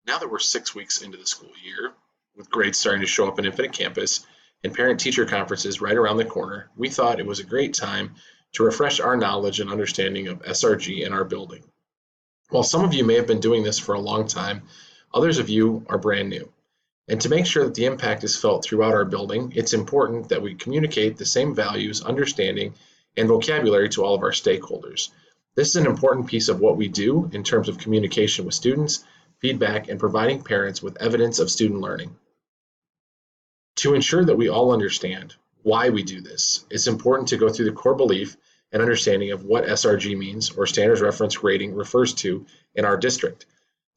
Now that we're 6 weeks into the school year, with grades starting to show up in Infinite Campus and parent-teacher conferences right around the corner, we thought it was a great time to refresh our knowledge and understanding of SRG in our building. While some of you may have been doing this for a long time, others of you are brand new. And to make sure that the impact is felt throughout our building, it's important that we communicate the same values, understanding, and vocabulary to all of our stakeholders. This is an important piece of what we do in terms of communication with students, feedback, and providing parents with evidence of student learning. To ensure that we all understand why we do this, it's important to go through the core belief and understanding of what SRG means, or Standards Reference Grading, refers to in our district.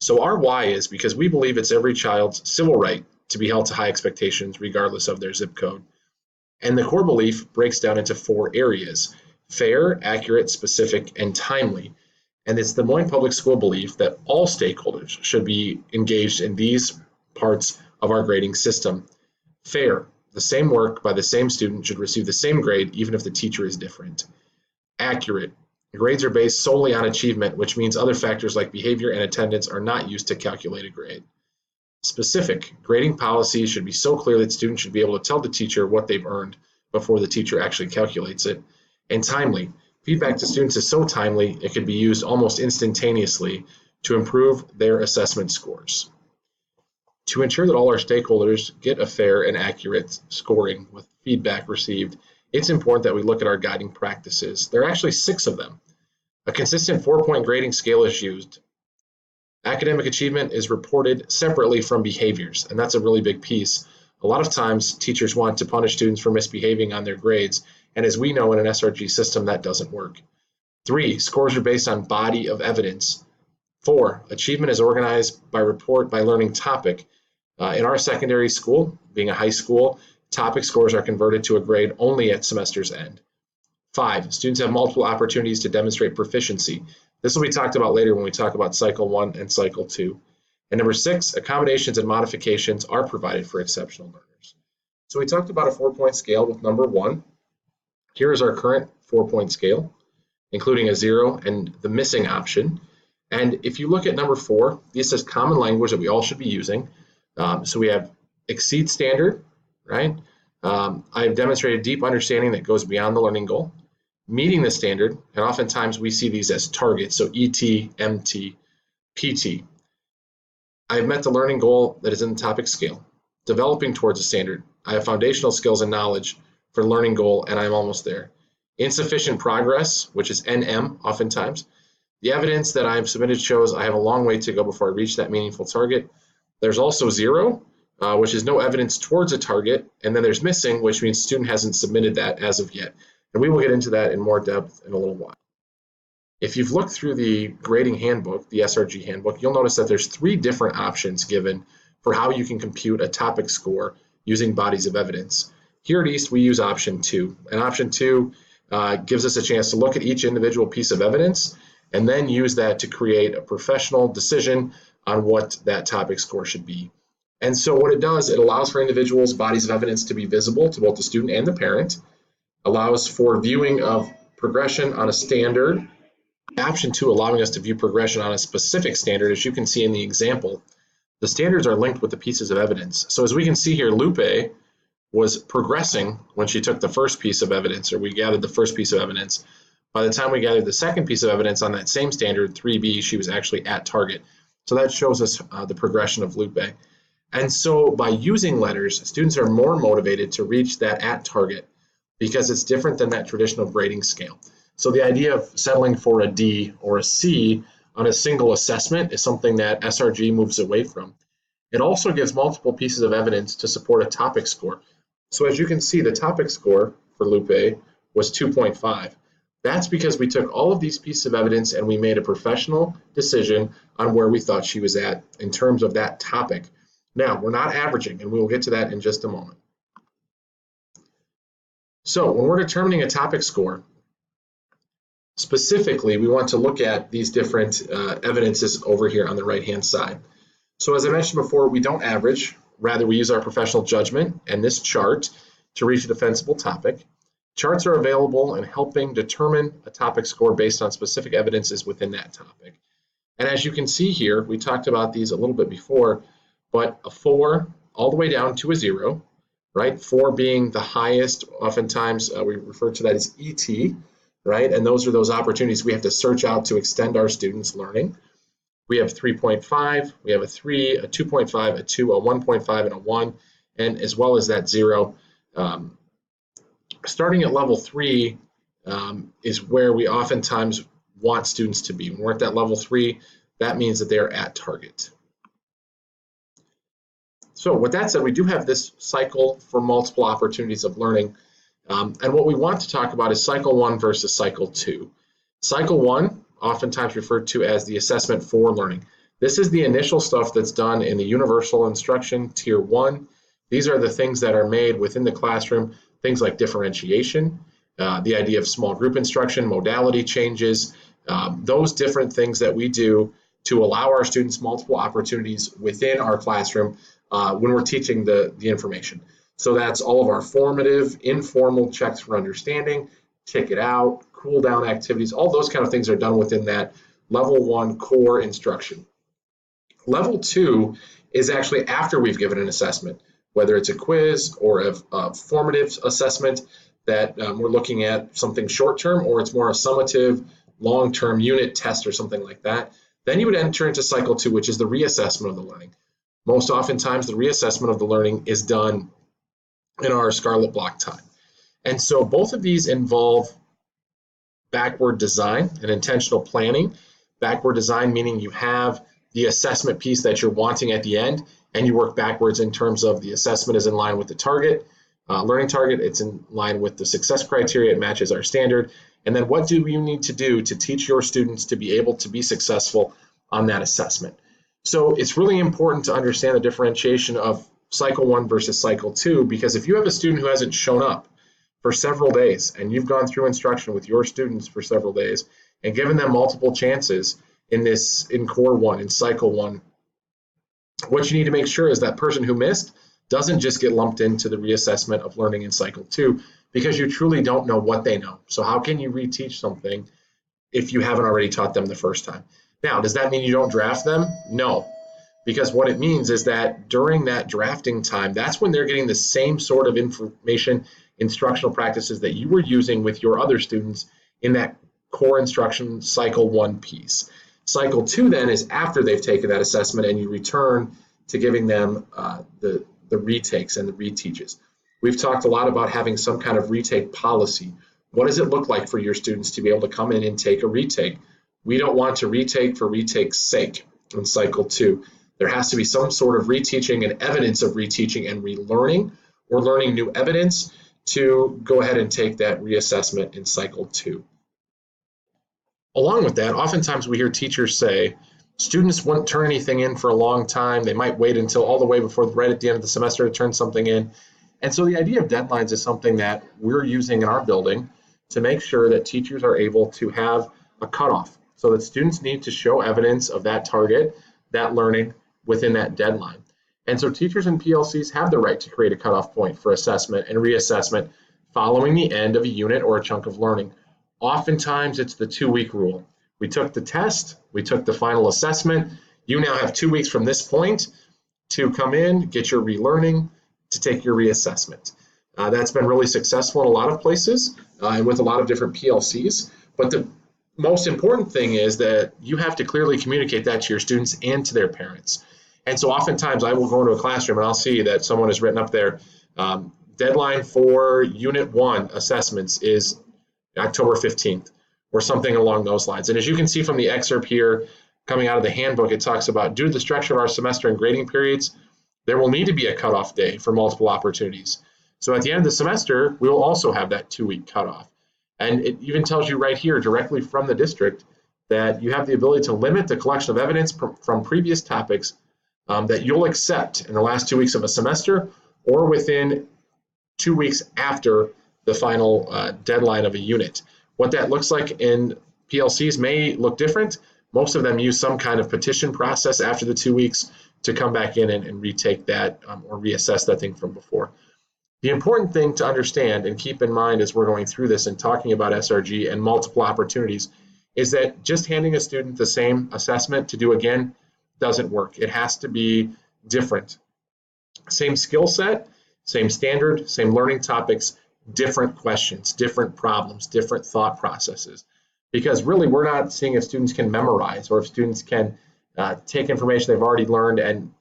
So our why is because we believe it's every child's civil right to be held to high expectations regardless of their zip code. And the core belief breaks down into 4 areas: fair, accurate, specific, and timely. And it's the Des Moines Public School belief that all stakeholders should be engaged in these parts of our grading system. Fair, the same work by the same student should receive the same grade even if the teacher is different. Accurate, grades are based solely on achievement, which means other factors like behavior and attendance are not used to calculate a grade. Specific, grading policies should be so clear that students should be able to tell the teacher what they've earned before the teacher actually calculates it. And timely, feedback to students is so timely it can be used almost instantaneously to improve their assessment scores. To ensure that all our stakeholders get a fair and accurate scoring with feedback received, it's important that we look at our guiding practices. There are actually 6 of them. A consistent 4-point grading scale is used. Academic achievement is reported separately from behaviors, and that's a really big piece. A lot of times, teachers want to punish students for misbehaving on their grades, and as we know in an SRG system, that doesn't work. 3, scores are based on body of evidence. 4, achievement is organized by report by learning topic. In our secondary school, being a high school, topic scores are converted to a grade only at semester's end. 5, students have multiple opportunities to demonstrate proficiency. This will be talked about later when we talk about cycle 1 and cycle 2. And number 6, accommodations and modifications are provided for exceptional learners. So we talked about a 4-point scale with number 1. Here is our current 4-point scale, including a 0 and the missing option. And if you look at number 4, this is common language that we all should be using. So we have exceed standard, right? I have demonstrated deep understanding that goes beyond the learning goal. Meeting the standard, and oftentimes we see these as targets, so ET, MT, PT. I have met the learning goal that is in the topic scale. Developing towards a standard. I have foundational skills and knowledge for the learning goal, and I'm almost there. Insufficient progress, which is NM oftentimes. The evidence that I've submitted shows I have a long way to go before I reach that meaningful target. There's also 0, which is no evidence towards a target, and then there's missing, which means student hasn't submitted that as of yet. And we will get into that in more depth in a little while. If you've looked through the grading handbook, the SRG handbook, you'll notice that there's 3 different options given for how you can compute a topic score using bodies of evidence. Here at East, we use option 2. And option 2 gives us a chance to look at each individual piece of evidence and then use that to create a professional decision on what that topic score should be. And so what it does, it allows for individuals' bodies of evidence to be visible to both the student and the parent, allows for viewing of progression on a standard. Option 2 allowing us to view progression on a specific standard, as you can see in the example. The standards are linked with the pieces of evidence. So as we can see here, Lupe was progressing when she took the first piece of evidence, or we gathered the first piece of evidence. By the time we gathered the second piece of evidence on that same standard, 3B, she was actually at target. So that shows us the progression of Lupe. And so by using letters, students are more motivated to reach that at target because it's different than that traditional grading scale. So the idea of settling for a D or a C on a single assessment is something that SRG moves away from. It also gives multiple pieces of evidence to support a topic score. So as you can see, the topic score for Lupe was 2.5. That's because we took all of these pieces of evidence and we made a professional decision on where we thought she was at in terms of that topic. Now, we're not averaging, and we will get to that in just a moment. So when we're determining a topic score, specifically, we want to look at these different evidences over here on the right-hand side. So as I mentioned before, we don't average. Rather, we use our professional judgment and this chart to reach a defensible topic. Charts are available in helping determine a topic score based on specific evidences within that topic. And as you can see here, we talked about these a little bit before, but a 4 all the way down to a 0, right? 4 being the highest, oftentimes we refer to that as ET, right? And those are those opportunities we have to search out to extend our students' learning. We have 3.5, we have a 3, a 2.5, a 2, a 1.5, and a 1, and as well as that 0. Starting at level 3 is where we oftentimes want students to be. When we're at that level 3, that means that they are at target. So with that said, we do have this cycle for multiple opportunities of learning. And what we want to talk about is cycle 1 versus cycle 2. Cycle 1, oftentimes referred to as the assessment for learning. This is the initial stuff that's done in the universal instruction tier 1. These are the things that are made within the classroom, things like differentiation, the idea of small group instruction, modality changes, those different things that we do to allow our students multiple opportunities within our classroom when we're teaching the information. So that's all of our formative, informal checks for understanding, check it out, cool down activities, all those kind of things are done within that level 1 core instruction. Level 2 is actually after we've given an assessment, whether it's a quiz or a formative assessment that we're looking at something short-term, or it's more a summative, long-term unit test or something like that. Then you would enter into cycle 2, which is the reassessment of the learning. Most oftentimes, the reassessment of the learning is done in our Scarlet block time. And so both of these involve backward design and intentional planning. Backward design meaning you have the assessment piece that you're wanting at the end, and you work backwards in terms of the assessment is in line with the target, learning target, it's in line with the success criteria, it matches our standard, and then what do you need to do to teach your students to be able to be successful on that assessment. So it's really important to understand the differentiation of cycle 1 versus cycle 2, because if you have a student who hasn't shown up for several days and you've gone through instruction with your students for several days and given them multiple chances in core 1, in cycle 1, what you need to make sure is that person who missed doesn't just get lumped into the reassessment of learning in cycle 2, because you truly don't know what they know. So how can you reteach something if you haven't already taught them the first time? Now, does that mean you don't draft them? No, because what it means is that during that drafting time, that's when they're getting the same sort of information, instructional practices that you were using with your other students in that core instruction cycle 1 piece. Cycle 2 then is after they've taken that assessment and you return to giving them the retakes and the reteaches. We've talked a lot about having some kind of retake policy. What does it look like for your students to be able to come in and take a retake? We don't want to retake for retake's sake in cycle 2. There has to be some sort of reteaching and evidence of reteaching and relearning or learning new evidence to go ahead and take that reassessment in cycle 2. Along with that, oftentimes we hear teachers say, students won't turn anything in for a long time. They might wait until all the way before right at the end of the semester to turn something in. And so the idea of deadlines is something that we're using in our building to make sure that teachers are able to have a cutoff so that students need to show evidence of that target, that learning within that deadline. And so teachers and PLCs have the right to create a cutoff point for assessment and reassessment following the end of a unit or a chunk of learning. Oftentimes it's the 2-week rule. We took the test, we took the final assessment. You now have 2 weeks from this point to come in, get your relearning, to take your reassessment. That's been really successful in a lot of places and with a lot of different PLCs. But the most important thing is that you have to clearly communicate that to your students and to their parents. And so oftentimes I will go into a classroom and I'll see that someone has written up there, deadline for Unit 1 assessments is October 15th or something along those lines. And as you can see from the excerpt here coming out of the handbook, it talks about due to the structure of our semester and grading periods, there will need to be a cutoff day for multiple opportunities. So at the end of the semester, we will also have that 2-week cutoff. And it even tells you right here directly from the district that you have the ability to limit the collection of evidence from previous topics that you'll accept in the last 2 weeks of a semester or within 2 weeks after the final deadline of a unit. What that looks like in PLCs may look different. Most of them use some kind of petition process after the 2 weeks to come back in and retake that or reassess that thing from before. The important thing to understand and keep in mind as we're going through this and talking about SRG and multiple opportunities is that just handing a student the same assessment to do again doesn't work. It has to be different. Same skill set, same standard, same learning topics, different questions, different problems, different thought processes. Because really, we're not seeing if students can memorize or if students can take information they've already learned and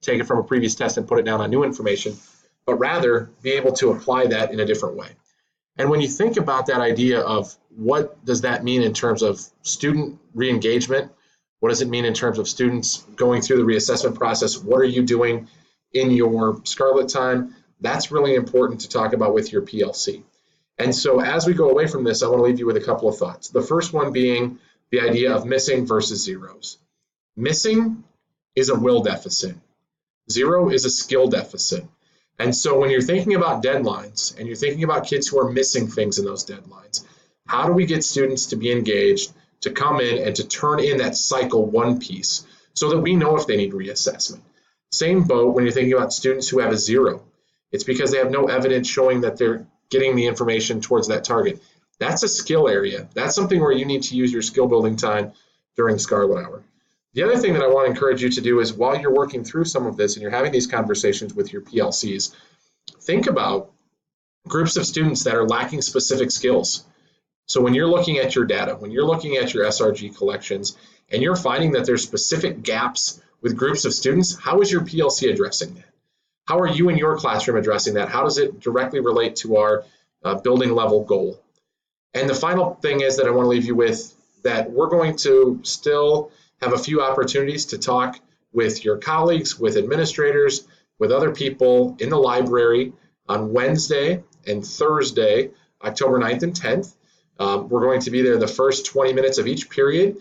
take it from a previous test and put it down on new information, but rather be able to apply that in a different way. And when you think about that idea of what does that mean in terms of student re-engagement, what does it mean in terms of students going through the reassessment process, what are you doing in your Scarlet time, that's really important to talk about with your PLC. And so as we go away from this, I want to leave you with a couple of thoughts. The first one being the idea of missing versus zeros. Missing is a will deficit. Zero is a skill deficit. And so when you're thinking about deadlines and you're thinking about kids who are missing things in those deadlines, how do we get students to be engaged, to come in and to turn in that cycle one piece so that we know if they need reassessment? Same boat when you're thinking about students who have a zero. It's because they have no evidence showing that they're getting the information towards that target. That's a skill area. That's something where you need to use your skill building time during Scarlet Hour. The other thing that I want to encourage you to do is while you're working through some of this and you're having these conversations with your PLCs, think about groups of students that are lacking specific skills. So when you're looking at your data, when you're looking at your SRG collections, and you're finding that there's specific gaps with groups of students, how is your PLC addressing that? How are you in your classroom addressing that? How does it directly relate to our building level goal? And the final thing is that I want to leave you with that we're going to still have a few opportunities to talk with your colleagues, with administrators, with other people in the library on Wednesday and Thursday, October 9th and 10th. We're going to be there the first 20 minutes of each period,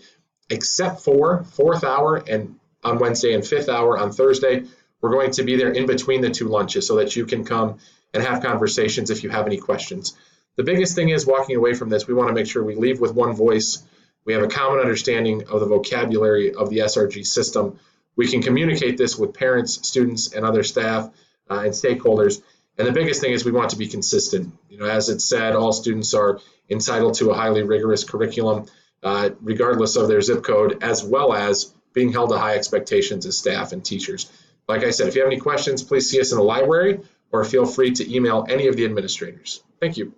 except for fourth hour and on Wednesday and fifth hour on Thursday. We're going to be there in between the two lunches so that you can come and have conversations if you have any questions. The biggest thing is walking away from this, we want to make sure we leave with one voice. We have a common understanding of the vocabulary of the SRG system. We can communicate this with parents, students, and other staff and stakeholders. And the biggest thing is we want to be consistent. As it said, all students are entitled to a highly rigorous curriculum, regardless of their zip code, as well as being held to high expectations as staff and teachers. Like I said, if you have any questions, please see us in the library or feel free to email any of the administrators. Thank you.